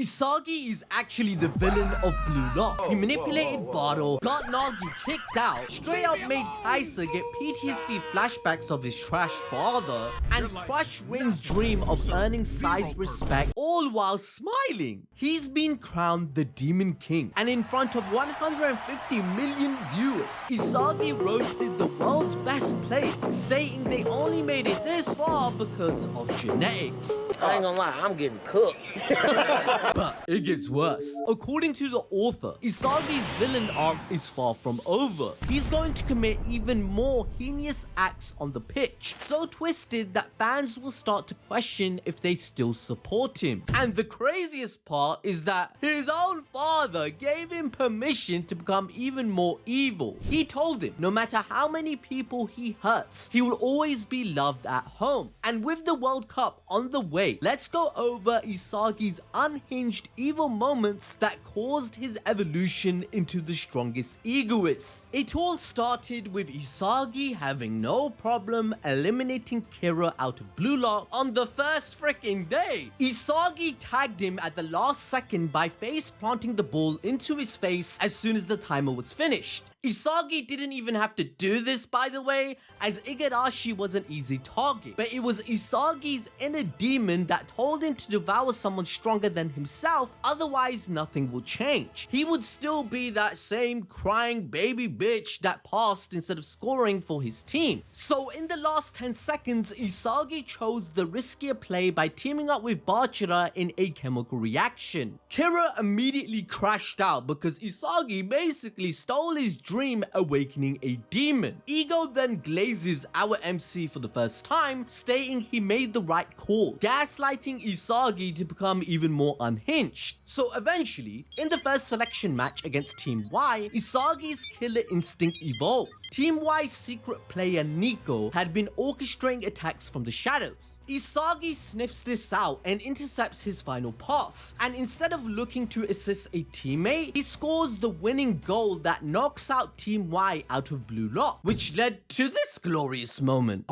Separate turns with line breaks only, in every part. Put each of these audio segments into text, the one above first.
Isagi is actually the villain of Blue Lock. He manipulated Baro, got Nagi kicked out, straight up made Kaiser get PTSD flashbacks of his trash father, and crushed Rin's dream of earning Sai's respect, all while smiling. He's been crowned the Demon King, and in front of 150 million viewers, Isagi roasted the world's best players, stating they only made it this far because of genetics.
I ain't gonna lie, I'm getting cooked.
But it gets worse. According to the author, Isagi's villain arc is far from over. He's going to commit even more heinous acts on the pitch, so twisted that fans will start to question if they still support him. And the craziest part is that his own father gave him permission to become even more evil. He told him no matter how many people he hurts, he will always be loved at home. And with the World Cup on the way, let's go over Isagi's unhinged evil moments that caused his evolution into the strongest egoist. It all started with Isagi having no problem eliminating Kira out of Blue Lock on the first freaking day. Isagi tagged him at the last second by face planting the ball into his face as soon as the timer was finished. Isagi didn't even have to do this, by the way, as Igarashi was an easy target, but it was Isagi's inner demon that told him to devour someone stronger than himself, otherwise nothing will change. He would still be that same crying baby bitch that passed instead of scoring for his team. So in the last 10 seconds, Isagi chose the riskier play by teaming up with Bachira in a chemical reaction. Kira immediately crashed out because Isagi basically stole his dream, awakening a demon. Ego then glazes our MC for the first time, stating he made the right call, gaslighting Isagi to become even more unhinged. So eventually, in the first selection match against Team Y, Isagi's killer instinct evolves. Team Y's secret player Nico had been orchestrating attacks from the shadows. Isagi sniffs this out and intercepts his final pass, and instead of looking to assist a teammate, he scores the winning goal that knocks out Team Y out of Blue Lock, which led to this glorious moment.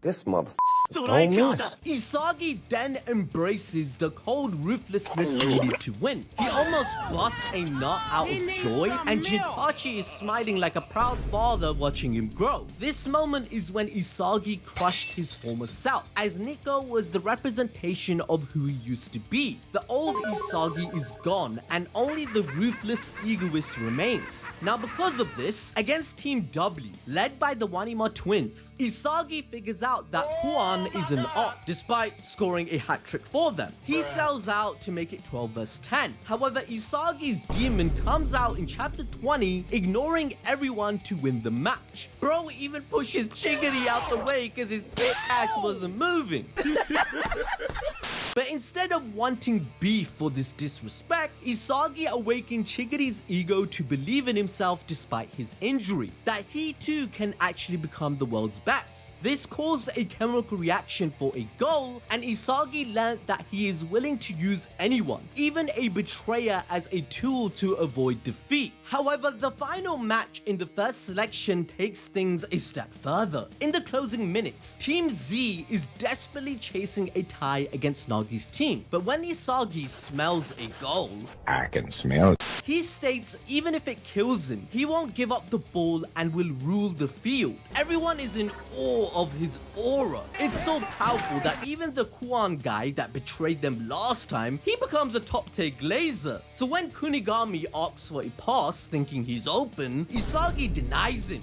This motherfucker don't miss.
Isagi then embraces the cold ruthlessness needed to win. He almost busts a nut out of joy, and Jinpachi is smiling like a proud father watching him grow. This moment is when Isagi crushed his former self, as Nico was the representation of who he used to be. The old Isagi is gone, and only the ruthless egoist remains. Now because of this, against Team W, led by the Wanima twins, Isagi figures out that Huan is an op, despite scoring a hat-trick for them. He sells out to make it 12 vs 10. However, Isagi's demon comes out in chapter 20, ignoring everyone to win the match. Bro even pushes Chigiri out the way because his big ass wasn't moving. But instead of wanting beef for this disrespect, Isagi awakened Chigiri's ego to believe in himself despite his injury, that he too can actually become the world's best. This caused a chemical reaction for a goal, and Isagi learned that he is willing to use anyone, even a betrayer, as a tool to avoid defeat. However, the final match in the first selection takes things a step further. In the closing minutes, Team Z is desperately chasing a tie against Nagi's team, but when Isagi smells a goal,
I can smell it.
He states even if it kills him, he won't give up the ball and will rule the field. Everyone is in awe of his aura. It's so powerful that even the Kuan guy that betrayed them last time, he becomes a top tier glazer. So when Kunigami asks for a pass thinking he's open, Isagi denies him.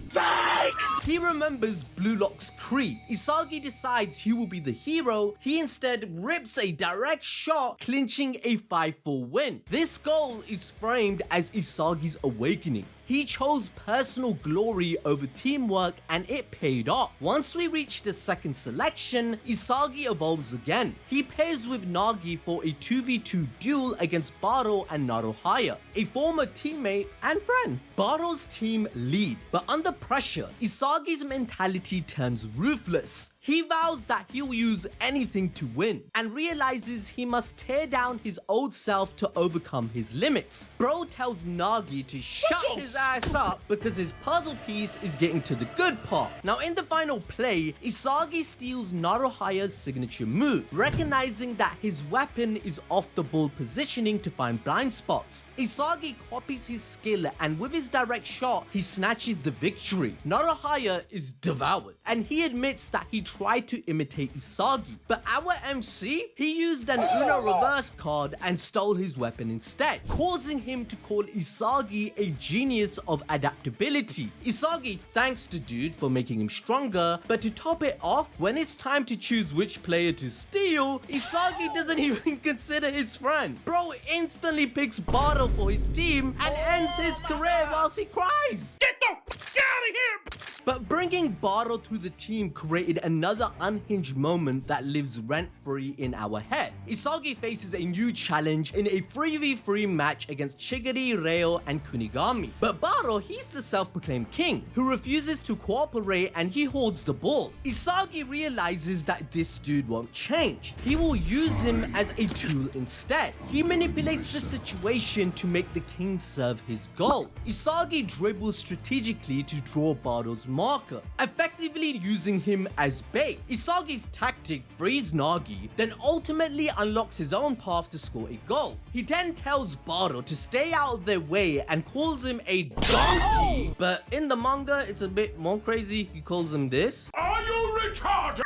He remembers Blue Lock's creed. Isagi decides he will be the hero. He instead rips a direct shot, clinching a 5-4 win. This goal is framed as Isagi's awakening. He chose personal glory over teamwork, and it paid off. Once we reach the second selection, Isagi evolves again. He pairs with Nagi for a 2v2 duel against Baro and Naruhaya, a former teammate and friend. Baro's team lead, but under pressure, Isagi's mentality turns ruthless. He vows that he'll use anything to win and realizes he must tear down his old self to overcome his limits. Bro tells Nagi to shut his ass up because his puzzle piece is getting to the good part. Now in the final play, Isagi steals Naruhaya's signature move, recognizing that his weapon is off the ball positioning to find blind spots. Isagi copies his skill and with his direct shot, he snatches the victory. Naruhaya is devoured and he admits that he tried to imitate Isagi, but our MC, he used an Uno reverse card and stole his weapon instead, causing him to call Isagi a genius of adaptability. Isagi thanks the dude for making him stronger, but to top it off, when it's time to choose which player to steal, Isagi doesn't even consider his friend. Bro instantly picks Baro for his team and ends his career whilst he cries. Get the fuck out of here! But bringing Baro to the team created another unhinged moment that lives rent-free in our head. Isagi faces a new challenge in a 3v3 match against Chigiri, Reo, and Kunigami. But Baro, he's the self-proclaimed king, who refuses to cooperate and he holds the ball. Isagi realizes that this dude won't change. He will use him as a tool instead. He manipulates the situation to make the king serve his goal. Isagi dribbles strategically to draw Baro's marker, effectively using him as bait. Isagi's tactic frees Nagi, then ultimately unlocks his own path to score a goal. He then tells Baro to stay out of their way and calls him a donkey. But in the manga, it's a bit more crazy. He calls him this. Are you retarded?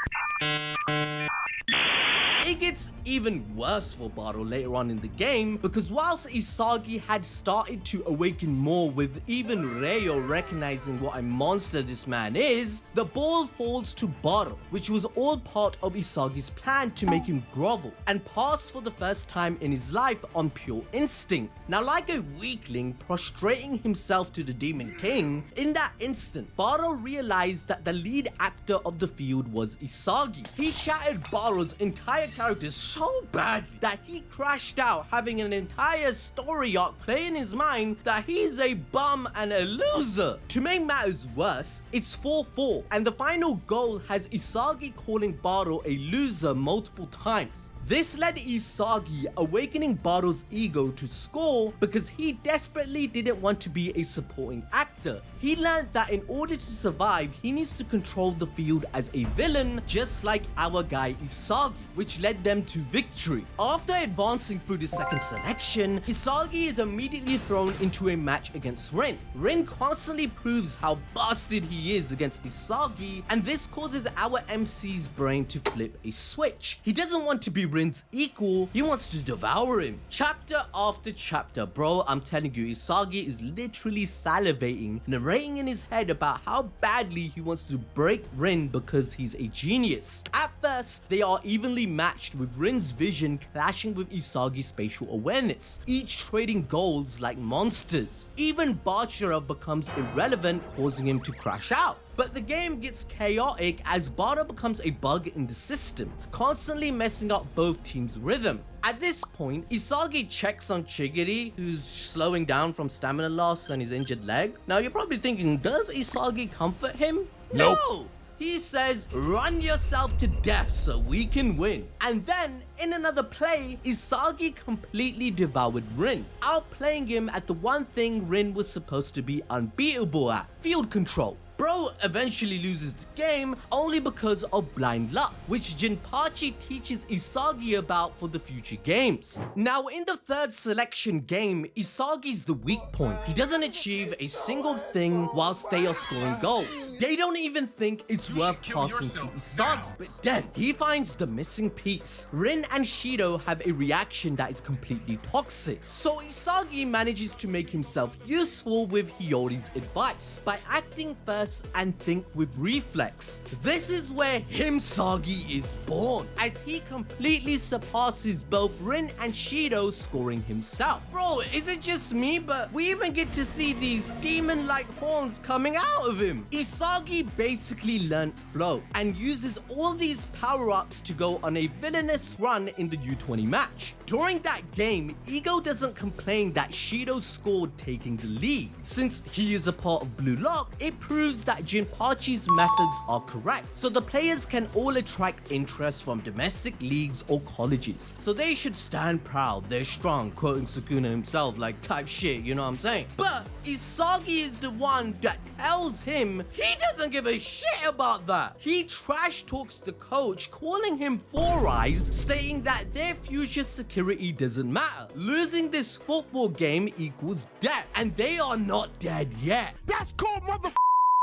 It gets even worse for Baro later on in the game, because whilst Isagi had started to awaken more with even Reo recognizing what a monster this man is, the ball falls to Baro, which was all part of Isagi's plan to make him grovel and pass for the first time in his life on pure instinct. Now like a weakling prostrating himself to the Demon King, in that instant, Baro realized that the lead actor of the field was Isagi. He shattered Baro's entire character so badly that he crashed out, having an entire story arc play in his mind that he's a bum and a loser. To make matters worse, it's 4-4 and the final goal has Isagi calling Baro a loser multiple times. This led Isagi awakening Baro's ego to score because he desperately didn't want to be a supporting actor. He learned that in order to survive, he needs to control the field as a villain, just like our guy Isagi, which led them to victory. After advancing through the second selection, Isagi is immediately thrown into a match against Rin. Rin constantly proves how busted he is against Isagi, and this causes our MC's brain to flip a switch. He doesn't want to be Rin's equal, he wants to devour him. Chapter after chapter, bro, I'm telling you, Isagi is literally salivating, narrating in his head about how badly he wants to break Rin because he's a genius. At first, they are evenly matched with Rin's vision clashing with Isagi's spatial awareness, each trading goals like monsters. Even Bachira becomes irrelevant, causing him to crash out. But the game gets chaotic as Baro becomes a bug in the system, constantly messing up both teams' rhythm. At this point, Isagi checks on Chigiri, who's slowing down from stamina loss and his injured leg. Now you're probably thinking, does Isagi comfort him?
Nope.
No! He says, run yourself to death so we can win. And then, in another play, Isagi completely devoured Rin, outplaying him at the one thing Rin was supposed to be unbeatable at, field control. Bro eventually loses the game only because of blind luck, which Jinpachi teaches Isagi about for the future games. Now in the third selection game, Isagi's the weak point. He doesn't achieve a single thing whilst they are scoring goals. They don't even think it's worth passing to Isagi, but then he finds the missing piece. Rin and Shido have a reaction that is completely toxic, so Isagi manages to make himself useful with Hiyori's advice by acting first and think with reflex. This is where Himsagi is born, as he completely surpasses both Rin and Shido, scoring himself. Bro, is it just me, but we even get to see these demon-like horns coming out of him. Isagi basically learnt flow and uses all these power-ups to go on a villainous run in the U20 match. During that game, Ego doesn't complain that Shido scored taking the lead. Since he is a part of Blue Lock, it proves believes that Jinpachi's methods are correct, so the players can all attract interest from domestic leagues or colleges. So they should stand proud, they're strong, quoting Sukuna himself, like type shit, you know what I'm saying? But Isagi is the one that tells him he doesn't give a shit about that. He trash talks the coach, calling him Four Eyes, stating that their future security doesn't matter. Losing this football game equals death, and they are not dead yet.
That's called mother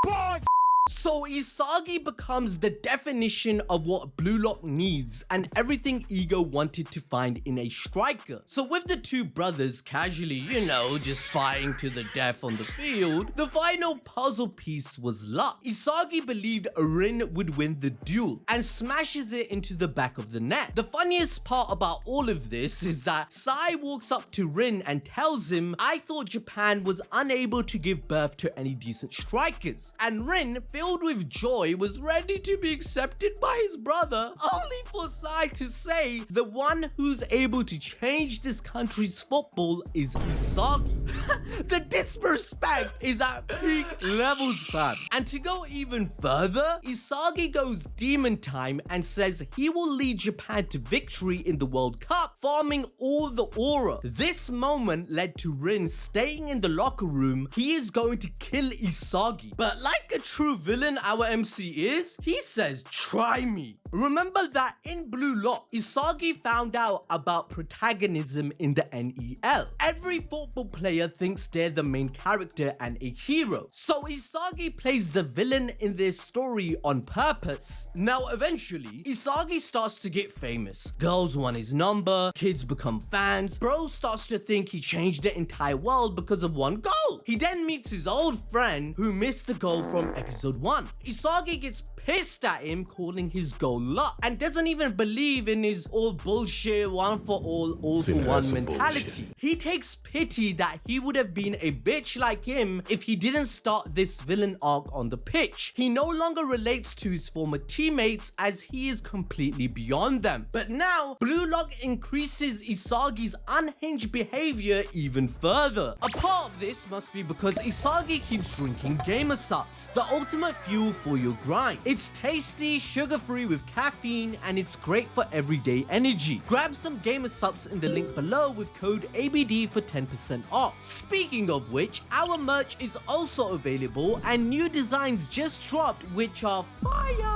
boys.
So Isagi becomes the definition of what Blue Lock needs and everything Ego wanted to find in a striker. So with the two brothers casually, you know, just fighting to the death on the field, the final puzzle piece was luck. Isagi believed Rin would win the duel and smashes it into the back of the net. The funniest part about all of this is that Sai walks up to Rin and tells him, "I thought Japan was unable to give birth to any decent strikers," and Rin, filled with joy, was ready to be accepted by his brother, only for Sai to say the one who's able to change this country's football is Isagi. The disrespect is at peak levels, fam. And to go even further, Isagi goes demon time and says he will lead Japan to victory in the World Cup, farming all the aura. This moment led to Rin staying in the locker room. He is going to kill Isagi, but like a true villain our MC is, he says, "Try me." Remember that in Blue Lock, Isagi found out about protagonism in the NEL. Every football player thinks they're the main character and a hero, so Isagi plays the villain in their story on purpose. Now eventually, Isagi starts to get famous. Girls want his number, kids become fans, bro starts to think he changed the entire world because of one goal. He then meets his old friend who missed the goal from episode 1. Isagi gets pissed at him, calling his goal luck, and doesn't even believe in his all bullshit, one for all for one mentality. He takes pity that he would have been a bitch like him if he didn't start this villain arc on the pitch. He no longer relates to his former teammates as he is completely beyond them. But now, Blue Lock increases Isagi's unhinged behavior even further. A part of this must be because Isagi keeps drinking gamer subs, the ultimate fuel for your grind. It's tasty, sugar-free with caffeine, and it's great for everyday energy. Grab some gamer subs in the link below with code ABD for 10% off. Speaking of which, our merch is also available and new designs just dropped which are fire!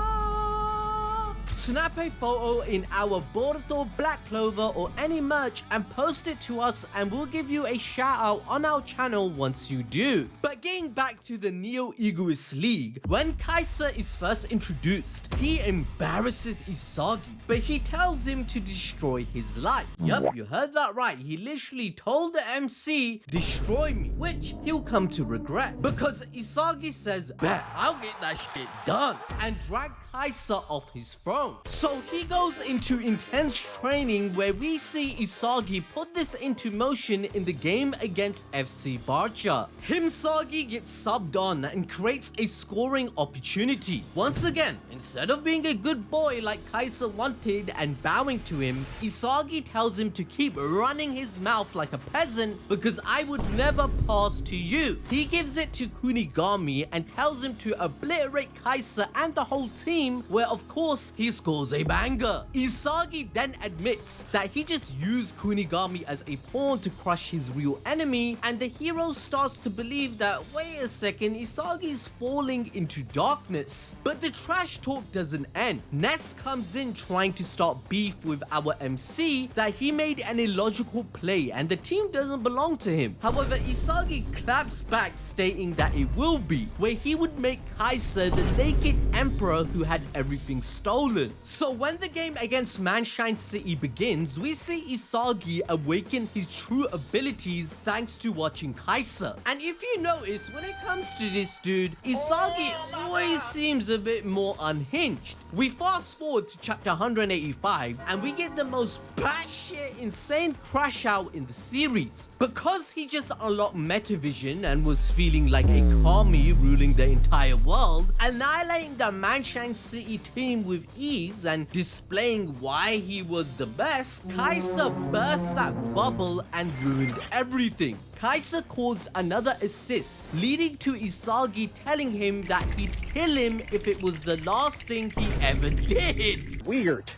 Snap a photo in our Bordo Black Clover or any merch and post it to us and we'll give you a shout out on our channel once you do. But getting back to the Neoegoist League, when Kaiser is first introduced, he embarrasses Isagi, but he tells him to destroy his life. Yup, you heard that right. He literally told the MC, "Destroy me," which he'll come to regret because Isagi says, "Bet, I'll get that shit done," and drag Kaiser off his throne. So he goes into intense training where we see Isagi put this into motion in the game against FC Barca. Himsagi gets subbed on and creates a scoring opportunity. Once again, instead of being a good boy like Kaiser wanted and bowing to him, Isagi tells him to keep running his mouth like a peasant because I would never pass to you. He gives it to Kunigami and tells him to obliterate Kaiser and the whole team, where of course he scores a banger. Isagi then admits that he just used Kunigami as a pawn to crush his real enemy, and the hero starts to believe that, wait a second, Isagi's falling into darkness. But the trash talk doesn't end. Ness comes in trying to start beef with our MC that he made an illogical play and the team doesn't belong to him. However, Isagi claps back stating that it will be, where he would make Kaiser the naked emperor who had everything stolen. So when the game against Manshine City begins, we see Isagi awaken his true abilities thanks to watching Kaiser. And if you notice, when it comes to this dude, Isagi always seems a bit more unhinged. We fast forward to chapter 185 and we get the most batshit insane crash out in the series. Because he just unlocked Metavision and was feeling like a kami ruling the entire world, annihilating the Manshine City team with ease ease and displaying why he was the best, Kai'Sa burst that bubble and ruined everything. Kai'Sa caused another assist, leading to Isagi telling him that he'd kill him if it was the last thing he ever did.
Weird.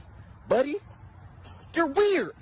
Buddy, you're weird.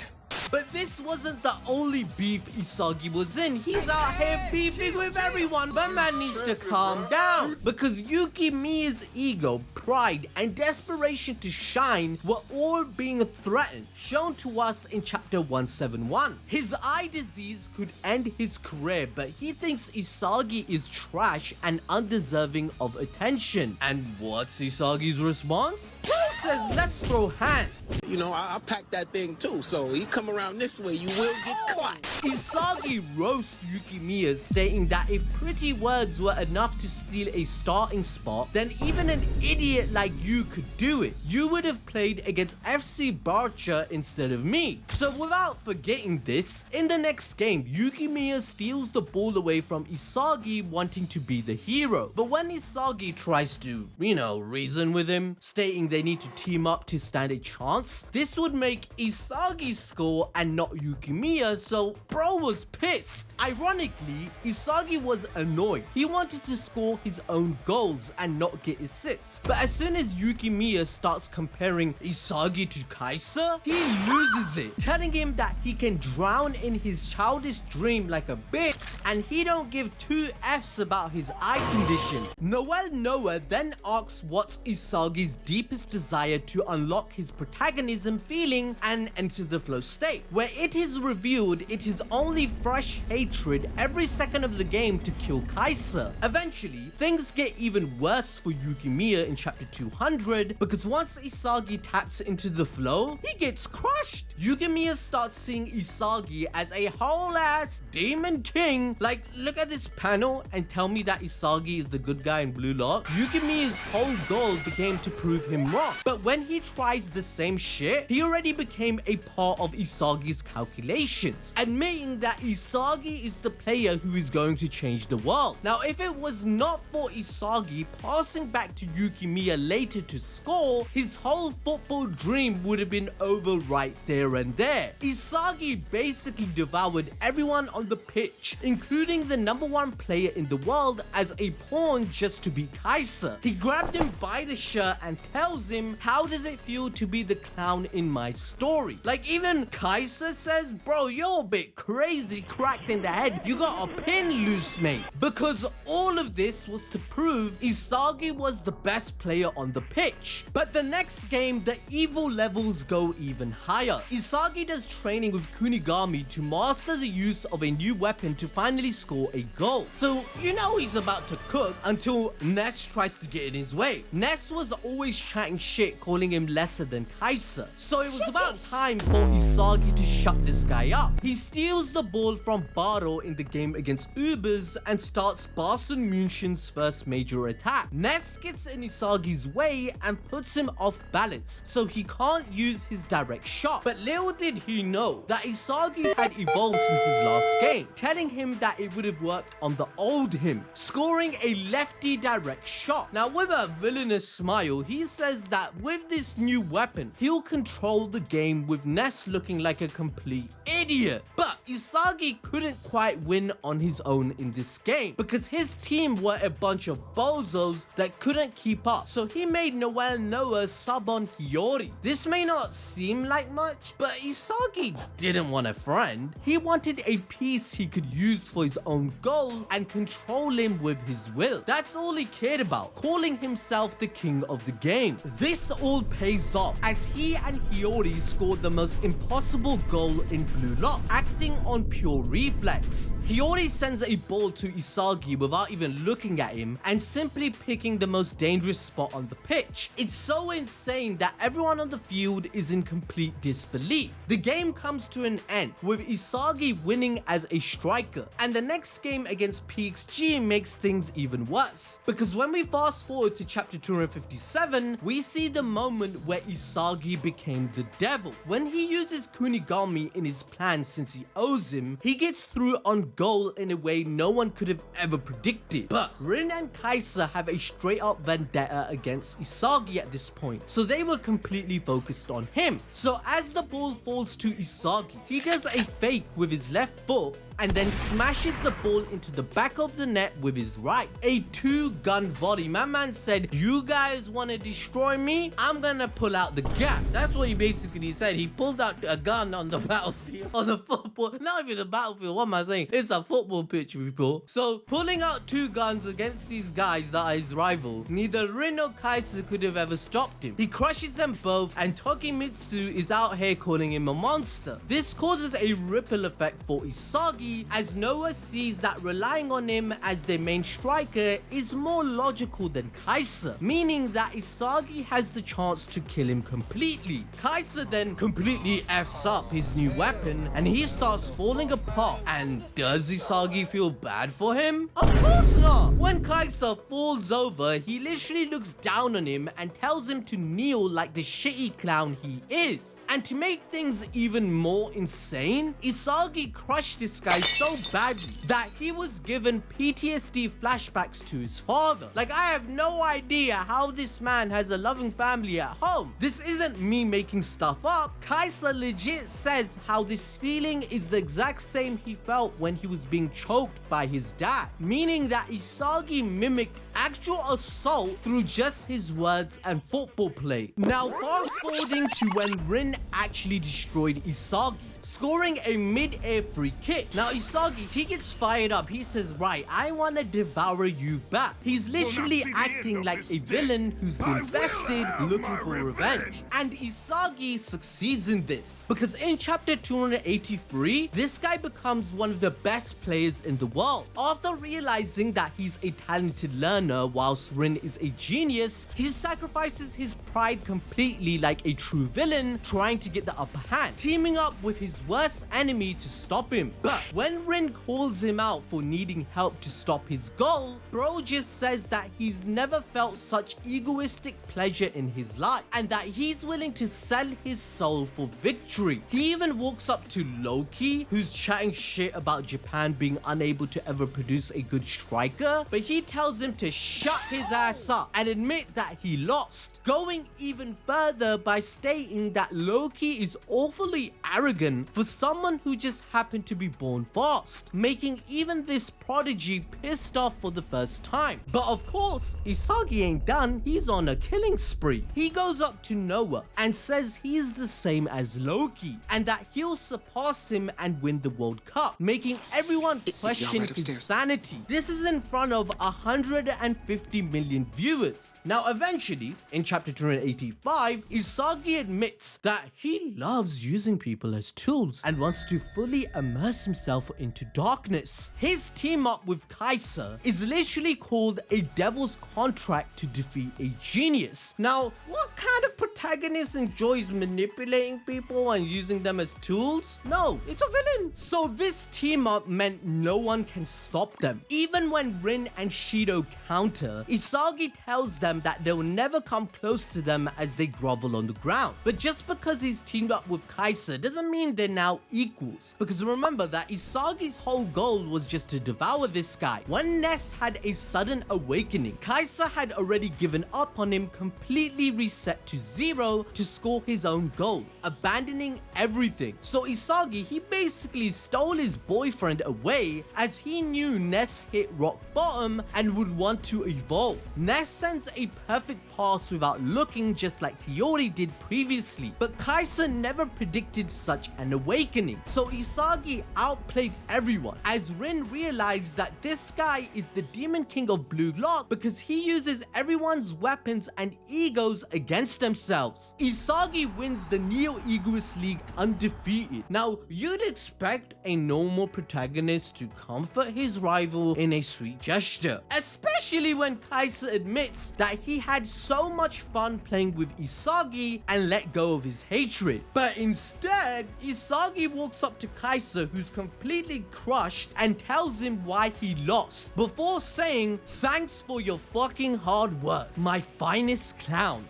But this wasn't the only beef Isagi was in. He's out here beefing with everyone. But man needs to calm down, because Yukimiya's ego, pride, and desperation to shine were all being threatened, shown to us in chapter 171. His eye disease could end his career, but he thinks Isagi is trash and undeserving of attention. And what's Isagi's response? Bro says, let's throw hands.
You know, I packed that thing too, so you come around this way, you will get caught.
Isagi roasts Yukimiya, stating that if pretty words were enough to steal a starting spot, then even an idiot like you could do it. You would have played against FC Barca instead of me. So without forgetting this, in the next game, Yukimiya steals the ball away from Isagi, wanting to be the hero. But when Isagi tries to, reason with him, stating they need to team up to stand a chance, this would make Isagi score and not Yukimiya, so bro was pissed. Ironically, Isagi was annoyed. He wanted to score his own goals and not get assists. But as soon as Yukimiya starts comparing Isagi to Kai'Sa, he loses it, telling him that he can drown in his childish dream like a bitch, and he don't give two F's about his eye condition. Noah then asks what's Isagi's deepest desire to unlock his protagonism feeling and enter the flow state, where it is revealed it is only fresh hatred every second of the game to kill Kai'Sa. Eventually, things get even worse for Yukimiya in chapter 200, because once Isagi taps into the flow, he gets crushed. Yukimiya starts seeing Isagi as a whole ass demon king. Like, look at this panel and tell me that Isagi is the good guy in Blue Lock. Yukimiya's whole goal became to prove him wrong, but when he tries the same shit, he already became a part of Isagi's calculations, admitting that Isagi is the player who is going to change the world. Now, if it was not for Isagi passing back to Yukimiya later to score, his whole football dream would have been over right there and there. Isagi basically devoured everyone on the pitch, including the #1 player in the world, as a pawn just to beat Kai'Sa. He grabbed him by the shirt and tells him, how does it feel to be the clown in my story? Like, even Kai'Sa says, bro, you're a bit crazy, cracked in the head. You got a pin loose, mate. Because all of this was to prove Isagi was the best player on the pitch. But the next game, the evil levels go even higher. Isagi does training with Kunigami to master the use of a new weapon to finally score a goal. So, he's about to cook until Ness tries to get in his way. Ness was always chatting shit, calling him lesser than Kai'Sa. So it was about time for Isagi to shut this guy up. He steals the ball from Baro in the game against Ubers and starts Bayern München's first major attack. Ness gets in Isagi's way and puts him off balance, so he can't use his direct shot. But little did he know that Isagi had evolved since his last game, telling him that it would have worked on the old him, scoring a lefty direct shot. Now, with a villainous smile, he says that with this new weapon, he'll control the game, with Ness looking like a complete idiot. But Isagi couldn't quite win on his own in this game, because his team were a bunch of bozos that couldn't keep up. So he made Noah sub on Hiyori. This may not seem like much, but Isagi didn't want a friend. He wanted a piece he could use for his own goal and control him with his will. That's all he cared about, calling himself the king of the game. This all pays off as he and Hiyori scored the most impossible goal in Blue Lock, acting on pure reflex. Hiyori sends a ball to Isagi without even looking at him and simply picking the most dangerous spot on the pitch. It's so insane that everyone on the field is in complete disbelief. The game comes to an end with Isagi winning as a striker, and the next game against PXG makes things even worse, because when we fast forward to chapter 257, we see the moment where Isagi became the devil. When he uses Kunigami in his plan since he owes him, he gets through on goal in a way no one could have ever predicted. But Rin and Kai'Sa have a straight up vendetta against Isagi at this point, so they were completely focused on him. So as the ball falls to Isagi, he does a fake with his left foot and then smashes the ball into the back of the net with his right. A 2-gun volley. My man said, "You guys want to destroy me? I'm gonna pull out the gap." That's what he basically said. He pulled out a gun on the battlefield, on the football. Not even the battlefield, what am I saying? It's a football pitch, people. So pulling out 2 guns against these guys that are his rival, neither Rin or Kai'Sa could have ever stopped him. He crushes them both, and Tokimitsu is out here calling him a monster. This causes a ripple effect for Isagi, as Noah sees that relying on him as their main striker is more logical than Kai'Sa, meaning that Isagi has the chance to kill him completely. Kai'Sa then completely F's up his new weapon and he starts falling apart. And does Isagi feel bad for him? Of course not! When Kai'Sa falls over, he literally looks down on him and tells him to kneel like the shitty clown he is. And to make things even more insane, Isagi crushed this guy so badly that he was given PTSD flashbacks to his father. Like, I have no idea how this man has a loving family at home. This isn't me making stuff up. Kai'Sa legit says how this feeling is the exact same he felt when he was being choked by his dad, meaning that Isagi mimicked actual assault through just his words and football play. Now fast forwarding to when Rin actually destroyed Isagi, scoring a mid-air free kick. Now Isagi, he gets fired up. He says, "Right, I want to devour you back." He's literally acting like a villain who's been bested, looking for revenge. And Isagi succeeds in this, because in chapter 283, this guy becomes one of the best players in the world. After realizing that he's a talented learner whilst Rin is a genius, he sacrifices his pride completely like a true villain, trying to get the upper hand, teaming up with his worst enemy to stop him. But when Rin calls him out for needing help to stop his goal, bro just says that he's never felt such egoistic pleasure in his life and that he's willing to sell his soul for victory. He even walks up to Loki, who's chatting shit about Japan being unable to ever produce a good striker, but he tells him to shut his ass up and admit that he lost, going even further by stating that Loki is awfully arrogant for someone who just happened to be born fast, making even this prodigy pissed off for the first time. But of course, Isagi ain't done. He's on a killing spree. He goes up to Noah and says he's the same as Loki and that he'll surpass him and win the World Cup, making everyone question his sanity. This is in front of 150 million viewers. Now eventually, in chapter 285, Isagi admits that he loves using people as tools and wants to fully immerse himself into darkness. His team up with Kai'Sa is literally called a devil's contract to defeat a genius. Now, what kind of protagonist enjoys manipulating people and using them as tools? No, it's a villain. So this team up meant no one can stop them. Even when Rin and Shido counter, Isagi tells them that they'll never come close to them as they grovel on the ground. But just because he's teamed up with Kai'Sa doesn't mean they're now equals, because remember that Isagi's whole goal was just to devour this guy. When Ness had a sudden awakening, Kai'Sa had already given up on him, completely reset to 0 to score his own goal, abandoning everything. So Isagi, he basically stole his boyfriend away as he knew Ness hit rock bottom and would want to evolve. Ness sends a perfect pass without looking, just like he already did previously, but Kai'Sa never predicted such an awakening. So Isagi outplayed everyone as Rin realized that this guy is the Demon King of Blue Lock because he uses everyone's weapons and egos against themselves. Isagi wins the Neoegoist League undefeated. Now, you'd expect a normal protagonist to comfort his rival in a sweet gesture, especially when Kai'Sa admits that he had so much fun playing with Isagi and let go of his hatred. But instead, Isagi walks up to Kai'Sa, who's completely crushed, and tells him why he lost, before saying, "Thanks for your fucking hard work, my finest clown."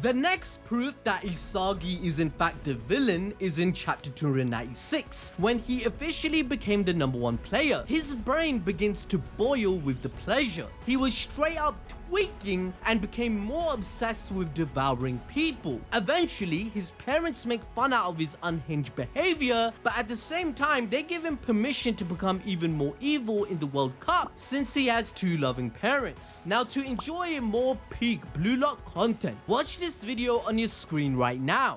The next proof that Isagi is in fact the villain is in chapter 296, when he officially became the #1 player. His brain begins to boil with the pleasure. He was straight up tweaking and became more obsessed with devouring people. Eventually, his parents make fun out of his unhinged behavior, but at the same time, they give him permission to become even more evil in the World Cup since he has 2 loving parents. Now, to enjoy more peak Blue Lock content, watch this video on your screen right now.